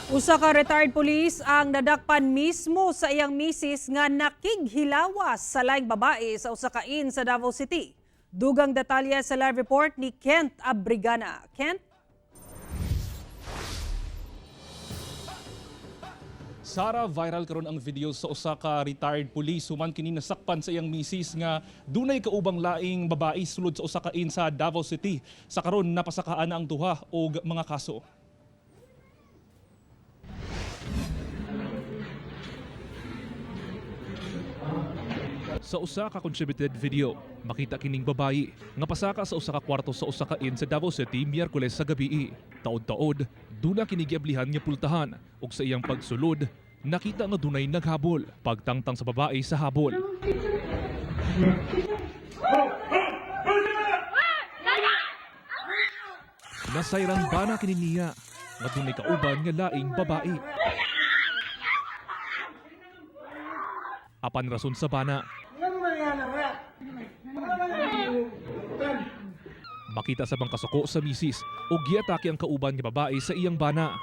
Usa ka retired police ang nadakpan mismo sa iyang misis nga nakighilawas sa laing babae sa usa ka inn sa Davao City. Dugang detalye sa live report ni Kent Abrigana. Kent? Sara, viral karon ang video sa usa ka retired police human kini nasakpan sa iyang misis nga dunay kaubang laing babae sulod sa usa ka inn sa Davao City. Sa karon napasakaan na ang duha og mga kaso. Sa usa ka contributed video, makita kining babayi nga pasaka sa usa ka kwarto sa usa ka inn sa Davao City Miyerkules sa gabii. Taod-taod, duna kini giablihan nga pultahan ug sa iyang pagsulod, nakita nga dunay naghabol. Pagtangtang sa babae sa habol. Nasayrang bana kini niya nga dunay kauban nga laing babae. Apan rason sa bana, makita sa bangkasuko sa misis o giatake ang kauban nga babae sa iyang bana.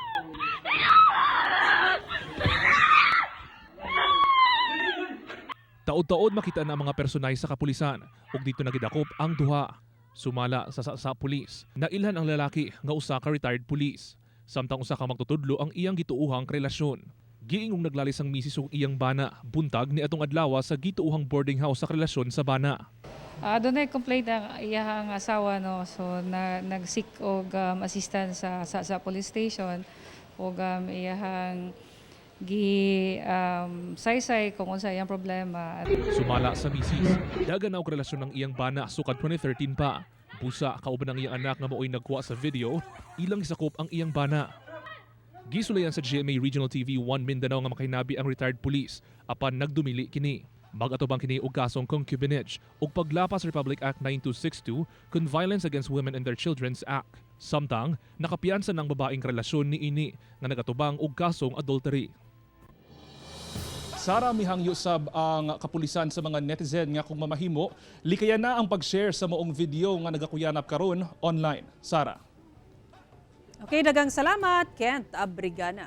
Taod-taod makita na ang mga personay sa kapulisan ug dito nagidakop ang duha. Sumala sa pulis. Nailhan ang lalaki nga usa ka retired police. Samtang usa ka magtutudlo ang iyang gituuhang relasyon. Giingong naglalis ang misis ug iyang bana buntag ni atong adlaw sa gituuhang boarding house sa relasyon sa bana. Doon ay complaint ang iyang asawa, no, so nag-seek og assistance sa police station og iyang saysay kung unsa iyang problema. Sumala sa misis, dagan na og relasyon ng iyang bana sukad 2013 pa. Busa kauban ang iyang anak nga mao'y nagkuha sa video, ilang isakop ang iyang bana. Gisulayan sa GMA Regional TV 1 Mindanao nga makahinabi ang retired police apan nagdumili kini. Mag-atubang kini og kasong concubinage ug paglapas Republic Act 9262 kun Violence Against Women and Their Children's Act. Samtang nakapiyansa ng babaeng relasyon ni ini nga nagatubang og kasong adultery. Sara, mihangyo sab ang kapulisan sa mga netizen nga kung mamahimo, likaya na ang pag-share sa moong video nga nagakuyanap karon online. Sara. Okay, dagang salamat, Kent Abrigana.